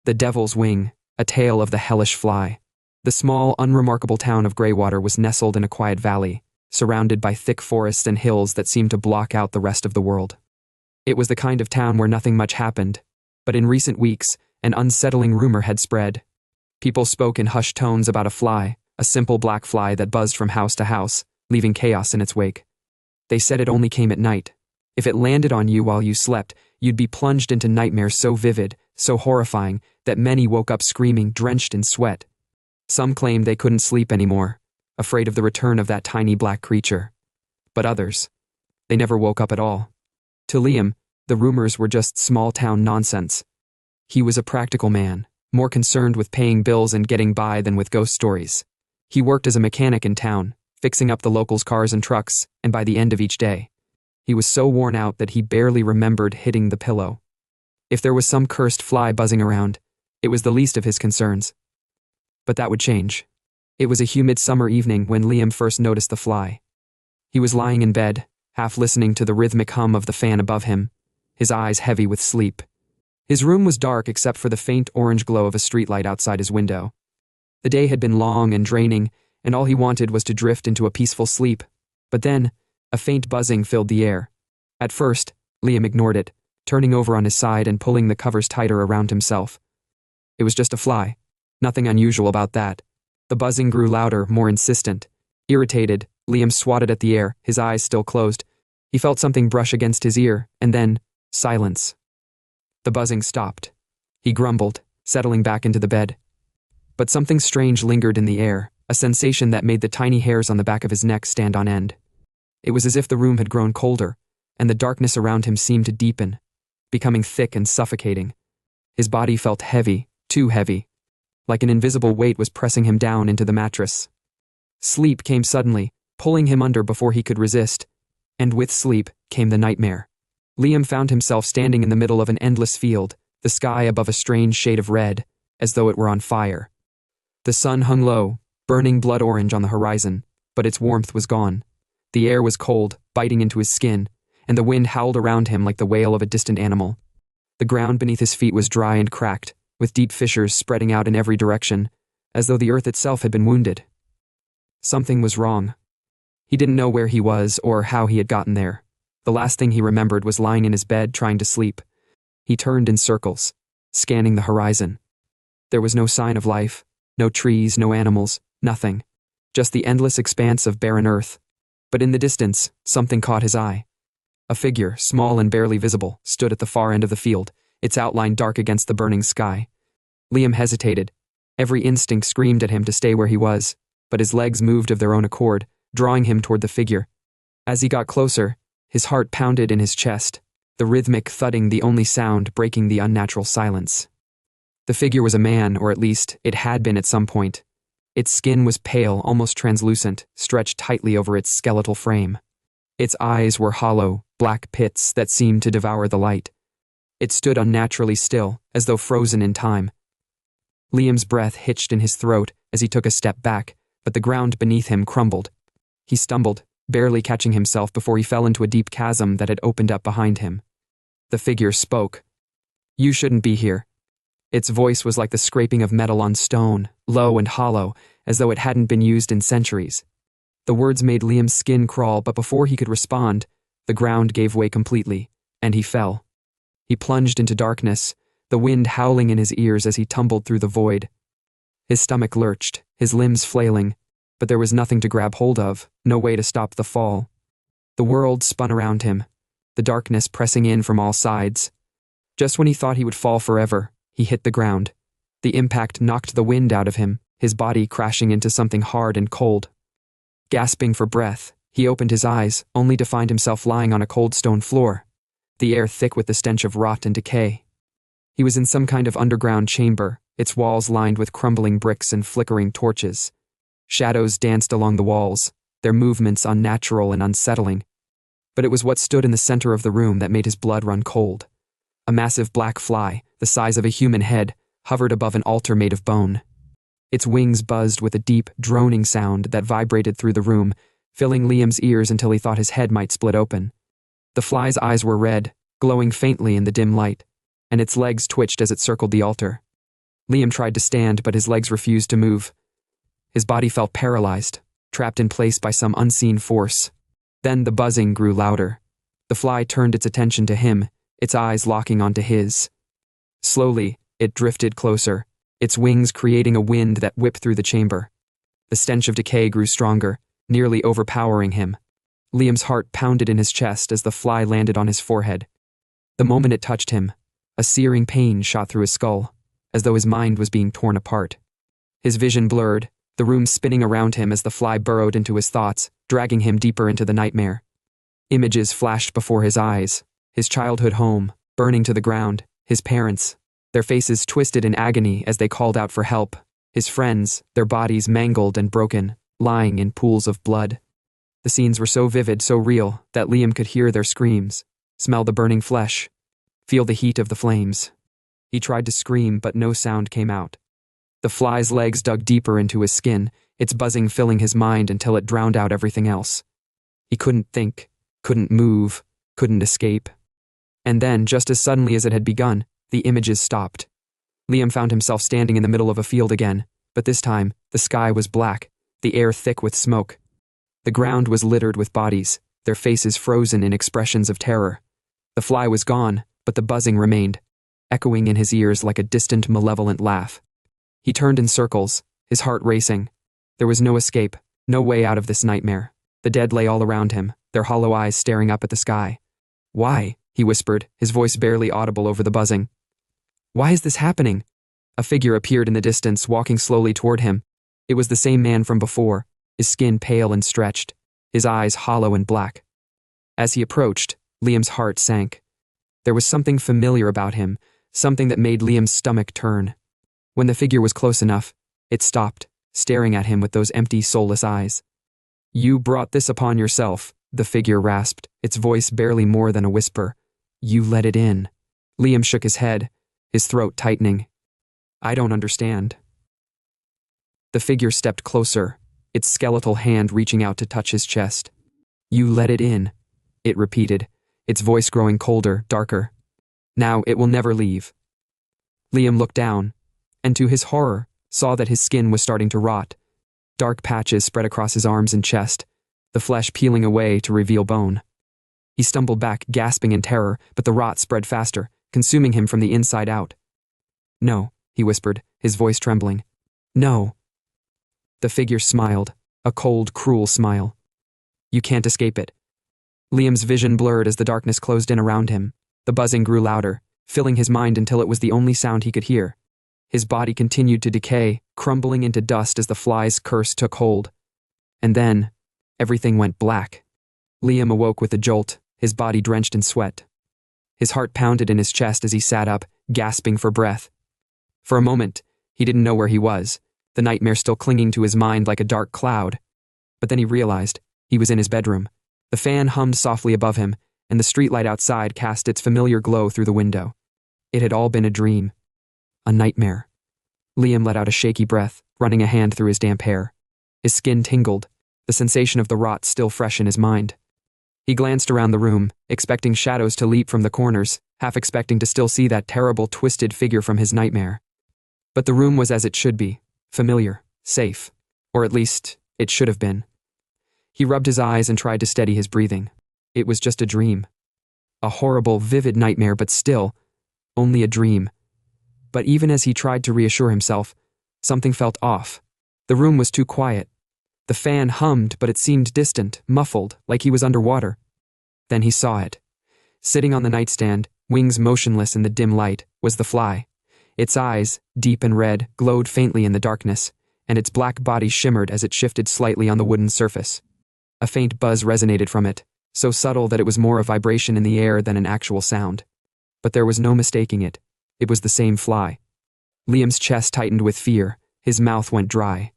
The Devil's Wing, a tale of the Hellish Fly. The small, unremarkable town of Greywater was nestled in a quiet valley, surrounded by thick forests and hills that seemed to block out the rest of the world. It was the kind of town where nothing much happened, but in recent weeks, an unsettling rumor had spread. People spoke in hushed tones about a fly, a simple black fly that buzzed from house to house, leaving chaos in its wake. They said it only came at night. If it landed on you while you slept, you'd be plunged into nightmares so vivid, so horrifying, that many woke up screaming, drenched in sweat. Some claimed they couldn't sleep anymore, afraid of the return of that tiny black creature. But others, they never woke up at all. To Liam, the rumors were just small-town nonsense. He was a practical man, more concerned with paying bills and getting by than with ghost stories. He worked as a mechanic in town, fixing up the locals' cars and trucks, and by the end of each day, he was so worn out that he barely remembered hitting the pillow. If there was some cursed fly buzzing around, it was the least of his concerns. But that would change. It was a humid summer evening when Liam first noticed the fly. He was lying in bed, half listening to the rhythmic hum of the fan above him, his eyes heavy with sleep. His room was dark except for the faint orange glow of a streetlight outside his window. The day had been long and draining, and all he wanted was to drift into a peaceful sleep. But then, a faint buzzing filled the air. At first, Liam ignored it, turning over on his side and pulling the covers tighter around himself. It was just a fly. Nothing unusual about that. The buzzing grew louder, more insistent. Irritated, Liam swatted at the air, his eyes still closed. He felt something brush against his ear, and then, silence. The buzzing stopped. He grumbled, settling back into the bed. But something strange lingered in the air, a sensation that made the tiny hairs on the back of his neck stand on end. It was as if the room had grown colder, and the darkness around him seemed to deepen, becoming thick and suffocating. His body felt heavy, too heavy, like an invisible weight was pressing him down into the mattress. Sleep came suddenly, pulling him under before he could resist, and with sleep came the nightmare. Liam found himself standing in the middle of an endless field, the sky above a strange shade of red, as though it were on fire. The sun hung low, burning blood orange on the horizon, but its warmth was gone. The air was cold, biting into his skin, and the wind howled around him like the wail of a distant animal. The ground beneath his feet was dry and cracked, with deep fissures spreading out in every direction, as though the earth itself had been wounded. Something was wrong. He didn't know where he was or how he had gotten there. The last thing he remembered was lying in his bed trying to sleep. He turned in circles, scanning the horizon. There was no sign of life, no trees, no animals, nothing. Just the endless expanse of barren earth. But in the distance, something caught his eye. A figure, small and barely visible, stood at the far end of the field, its outline dark against the burning sky. Liam hesitated. Every instinct screamed at him to stay where he was, but his legs moved of their own accord, drawing him toward the figure. As he got closer, his heart pounded in his chest, the rhythmic thudding the only sound breaking the unnatural silence. The figure was a man, or at least, it had been at some point. Its skin was pale, almost translucent, stretched tightly over its skeletal frame. Its eyes were hollow, black pits that seemed to devour the light. It stood unnaturally still, as though frozen in time. Liam's breath hitched in his throat as he took a step back, but the ground beneath him crumbled. He stumbled, barely catching himself before he fell into a deep chasm that had opened up behind him. The figure spoke. "You shouldn't be here." Its voice was like the scraping of metal on stone, low and hollow, as though it hadn't been used in centuries. The words made Liam's skin crawl, but before he could respond, the ground gave way completely, and he fell. He plunged into darkness, the wind howling in his ears as he tumbled through the void. His stomach lurched, his limbs flailing, but there was nothing to grab hold of, no way to stop the fall. The world spun around him, the darkness pressing in from all sides. Just when he thought he would fall forever, he hit the ground. The impact knocked the wind out of him, his body crashing into something hard and cold. Gasping for breath, he opened his eyes, only to find himself lying on a cold stone floor, the air thick with the stench of rot and decay. He was in some kind of underground chamber, its walls lined with crumbling bricks and flickering torches. Shadows danced along the walls, their movements unnatural and unsettling. But it was what stood in the center of the room that made his blood run cold. A massive black fly, the size of a human head, hovered above an altar made of bone. Its wings buzzed with a deep, droning sound that vibrated through the room, filling Liam's ears until he thought his head might split open. The fly's eyes were red, glowing faintly in the dim light, and its legs twitched as it circled the altar. Liam tried to stand, but his legs refused to move. His body felt paralyzed, trapped in place by some unseen force. Then the buzzing grew louder. The fly turned its attention to him, its eyes locking onto his. Slowly, it drifted closer, its wings creating a wind that whipped through the chamber. The stench of decay grew stronger, nearly overpowering him. Liam's heart pounded in his chest as the fly landed on his forehead. The moment it touched him, a searing pain shot through his skull, as though his mind was being torn apart. His vision blurred, the room spinning around him as the fly burrowed into his thoughts, dragging him deeper into the nightmare. Images flashed before his eyes, his childhood home, burning to the ground, his parents, their faces twisted in agony as they called out for help, his friends, their bodies mangled and broken, lying in pools of blood. The scenes were so vivid, so real, that Liam could hear their screams, smell the burning flesh, feel the heat of the flames. He tried to scream, but no sound came out. The fly's legs dug deeper into his skin, its buzzing filling his mind until it drowned out everything else. He couldn't think, couldn't move, couldn't escape. And then, just as suddenly as it had begun, the images stopped. Liam found himself standing in the middle of a field again, but this time, the sky was black, the air thick with smoke. The ground was littered with bodies, their faces frozen in expressions of terror. The fly was gone, but the buzzing remained, echoing in his ears like a distant, malevolent laugh. He turned in circles, his heart racing. There was no escape, no way out of this nightmare. The dead lay all around him, their hollow eyes staring up at the sky. "Why?" he whispered, his voice barely audible over the buzzing. "Why is this happening?" A figure appeared in the distance, walking slowly toward him. It was the same man from before, his skin pale and stretched, his eyes hollow and black. As he approached, Liam's heart sank. There was something familiar about him, something that made Liam's stomach turn. When the figure was close enough, it stopped, staring at him with those empty, soulless eyes. "You brought this upon yourself," the figure rasped, its voice barely more than a whisper. "You let it in." Liam shook his head, his throat tightening. "I don't understand." The figure stepped closer, its skeletal hand reaching out to touch his chest. "You let it in," it repeated, its voice growing colder, darker. "Now it will never leave." Liam looked down, and to his horror, saw that his skin was starting to rot. Dark patches spread across his arms and chest, the flesh peeling away to reveal bone. He stumbled back, gasping in terror, but the rot spread faster, consuming him from the inside out. "No," he whispered, his voice trembling. "No." The figure smiled, a cold, cruel smile. "You can't escape it." Liam's vision blurred as the darkness closed in around him. The buzzing grew louder, filling his mind until it was the only sound he could hear. His body continued to decay, crumbling into dust as the fly's curse took hold. And then, everything went black. Liam awoke with a jolt, his body drenched in sweat. His heart pounded in his chest as he sat up, gasping for breath. For a moment, he didn't know where he was, the nightmare still clinging to his mind like a dark cloud. But then he realized he was in his bedroom. The fan hummed softly above him, and the streetlight outside cast its familiar glow through the window. It had all been a dream. A nightmare. Liam let out a shaky breath, running a hand through his damp hair. His skin tingled, the sensation of the rot still fresh in his mind. He glanced around the room, expecting shadows to leap from the corners, half expecting to still see that terrible, twisted figure from his nightmare. But the room was as it should be, familiar, safe, or at least, it should have been. He rubbed his eyes and tried to steady his breathing. It was just a dream. A horrible, vivid nightmare, but still, only a dream. But even as he tried to reassure himself, something felt off. The room was too quiet. The fan hummed, but it seemed distant, muffled, like he was underwater. Then he saw it. Sitting on the nightstand, wings motionless in the dim light, was the fly. Its eyes, deep and red, glowed faintly in the darkness, and its black body shimmered as it shifted slightly on the wooden surface. A faint buzz resonated from it, so subtle that it was more a vibration in the air than an actual sound. But there was no mistaking it. It was the same fly. Liam's chest tightened with fear, his mouth went dry.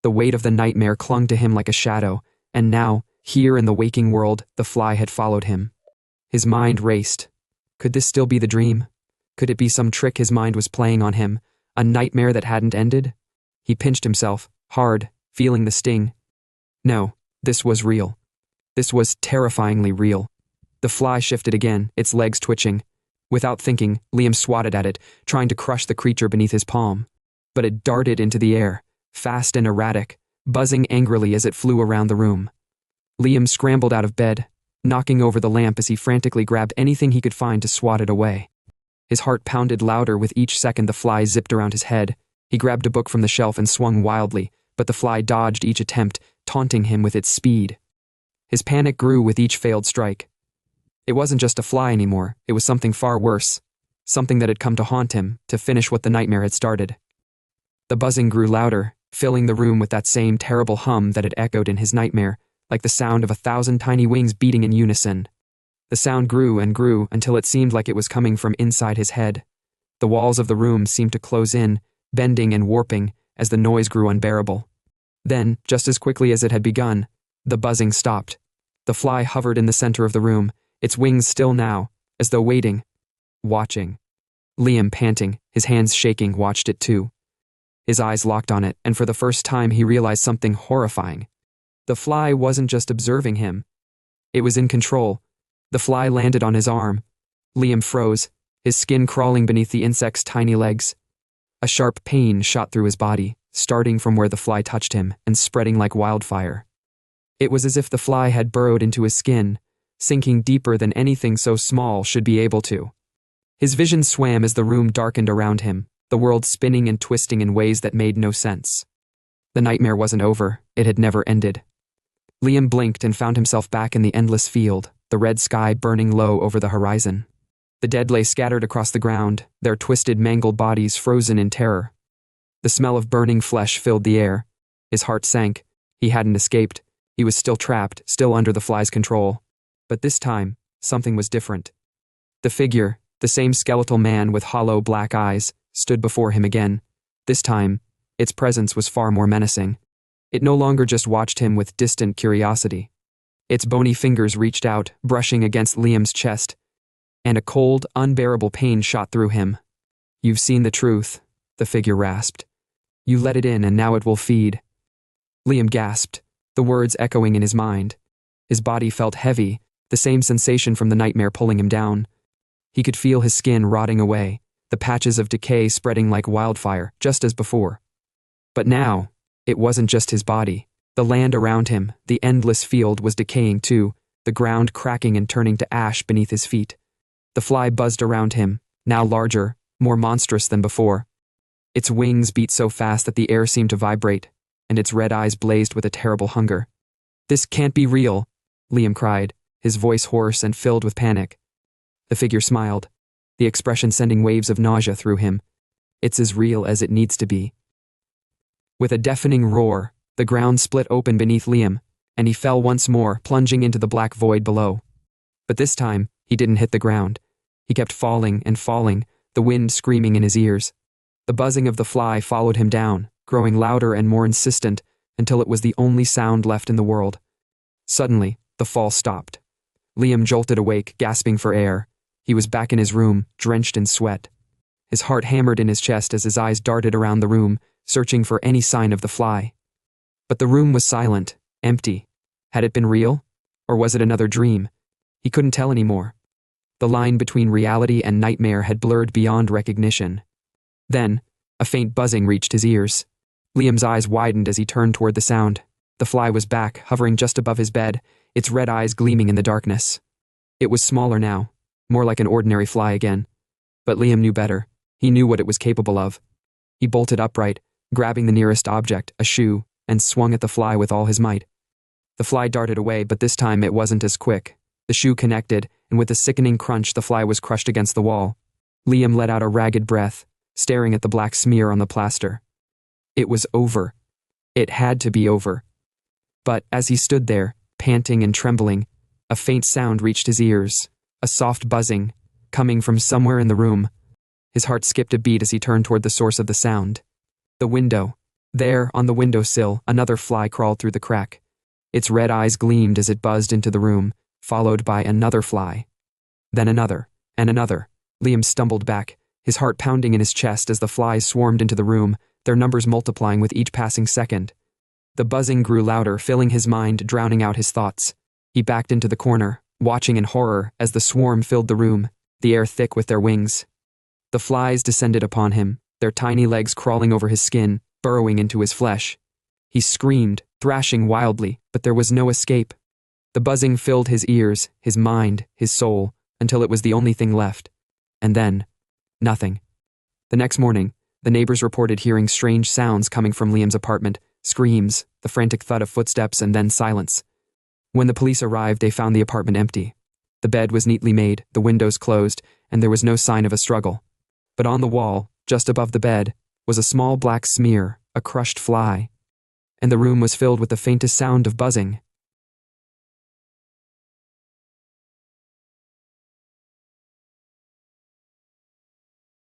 The weight of the nightmare clung to him like a shadow, and now, here in the waking world, the fly had followed him. His mind raced. Could this still be the dream? Could it be some trick his mind was playing on him, a nightmare that hadn't ended? He pinched himself, hard, feeling the sting. No, this was real. This was terrifyingly real. The fly shifted again, its legs twitching. Without thinking, Liam swatted at it, trying to crush the creature beneath his palm. but it darted into the air, fast and erratic, buzzing angrily as it flew around the room. Liam scrambled out of bed, knocking over the lamp as he frantically grabbed anything he could find to swat it away. His heart pounded louder with each second the fly zipped around his head. He grabbed a book from the shelf and swung wildly, but the fly dodged each attempt, taunting him with its speed. His panic grew with each failed strike. It wasn't just a fly anymore, it was something far worse. Something that had come to haunt him, to finish what the nightmare had started. The buzzing grew louder, filling the room with that same terrible hum that had echoed in his nightmare, like the sound of 1,000 tiny wings beating in unison. The sound grew and grew until it seemed like it was coming from inside his head. The walls of the room seemed to close in, bending and warping, as the noise grew unbearable. Then, just as quickly as it had begun, the buzzing stopped. The fly hovered in the center of the room, its wings still now, as though waiting, watching. Liam, panting, his hands shaking, watched it too. His eyes locked on it, and for the first time he realized something horrifying. The fly wasn't just observing him. It was in control. The fly landed on his arm. Liam froze, his skin crawling beneath the insect's tiny legs. A sharp pain shot through his body, starting from where the fly touched him and spreading like wildfire. It was as if the fly had burrowed into his skin, sinking deeper than anything so small should be able to. His vision swam as the room darkened around him, the world spinning and twisting in ways that made no sense. The nightmare wasn't over, it had never ended. Liam blinked and found himself back in the endless field, the red sky burning low over the horizon. The dead lay scattered across the ground, their twisted, mangled bodies frozen in terror. The smell of burning flesh filled the air. His heart sank. He hadn't escaped. He was still trapped, still under the fly's control. But this time, something was different. The figure, the same skeletal man with hollow black eyes, stood before him again. This time, its presence was far more menacing. It no longer just watched him with distant curiosity. Its bony fingers reached out, brushing against Liam's chest, and a cold, unbearable pain shot through him. "You've seen the truth," the figure rasped. "You let it in and now it will feed." Liam gasped, the words echoing in his mind. His body felt heavy, the same sensation from the nightmare pulling him down. He could feel his skin rotting away, the patches of decay spreading like wildfire, just as before. But now, it wasn't just his body. The land around him, the endless field, was decaying too, the ground cracking and turning to ash beneath his feet. The fly buzzed around him, now larger, more monstrous than before. Its wings beat so fast that the air seemed to vibrate, and its red eyes blazed with a terrible hunger. "This can't be real," Liam cried, his voice hoarse and filled with panic. The figure smiled, the expression sending waves of nausea through him. "It's as real as it needs to be." With a deafening roar, the ground split open beneath Liam, and he fell once more, plunging into the black void below. But this time, he didn't hit the ground. He kept falling and falling, the wind screaming in his ears. The buzzing of the fly followed him down, growing louder and more insistent, until it was the only sound left in the world. Suddenly, the fall stopped. Liam jolted awake, gasping for air. He was back in his room, drenched in sweat. His heart hammered in his chest as his eyes darted around the room, searching for any sign of the fly. But the room was silent, empty. Had it been real? Or was it another dream? He couldn't tell anymore. The line between reality and nightmare had blurred beyond recognition. Then, a faint buzzing reached his ears. Liam's eyes widened as he turned toward the sound. The fly was back, hovering just above his bed, its red eyes gleaming in the darkness. It was smaller now, more like an ordinary fly again. But Liam knew better. He knew what it was capable of. He bolted upright, grabbing the nearest object, a shoe, and swung at the fly with all his might. The fly darted away, but this time it wasn't as quick. The shoe connected, and with a sickening crunch the fly was crushed against the wall. Liam let out a ragged breath, staring at the black smear on the plaster. It was over. It had to be over. But as he stood there, panting and trembling, a faint sound reached his ears, a soft buzzing, coming from somewhere in the room. His heart skipped a beat as he turned toward the source of the sound. The window. There, on the windowsill, another fly crawled through the crack. Its red eyes gleamed as it buzzed into the room, followed by another fly. Then another, and another. Liam stumbled back, his heart pounding in his chest as the flies swarmed into the room, their numbers multiplying with each passing second. The buzzing grew louder, filling his mind, drowning out his thoughts. He backed into the corner, watching in horror as the swarm filled the room, the air thick with their wings. The flies descended upon him, their tiny legs crawling over his skin, burrowing into his flesh. He screamed, thrashing wildly, but there was no escape. The buzzing filled his ears, his mind, his soul, until it was the only thing left. And then, nothing. The next morning, the neighbors reported hearing strange sounds coming from Liam's apartment, screams, the frantic thud of footsteps, and then silence. When the police arrived, they found the apartment empty. The bed was neatly made, the windows closed, and there was no sign of a struggle. But on the wall, just above the bed, was a small black smear, a crushed fly. And the room was filled with the faintest sound of buzzing.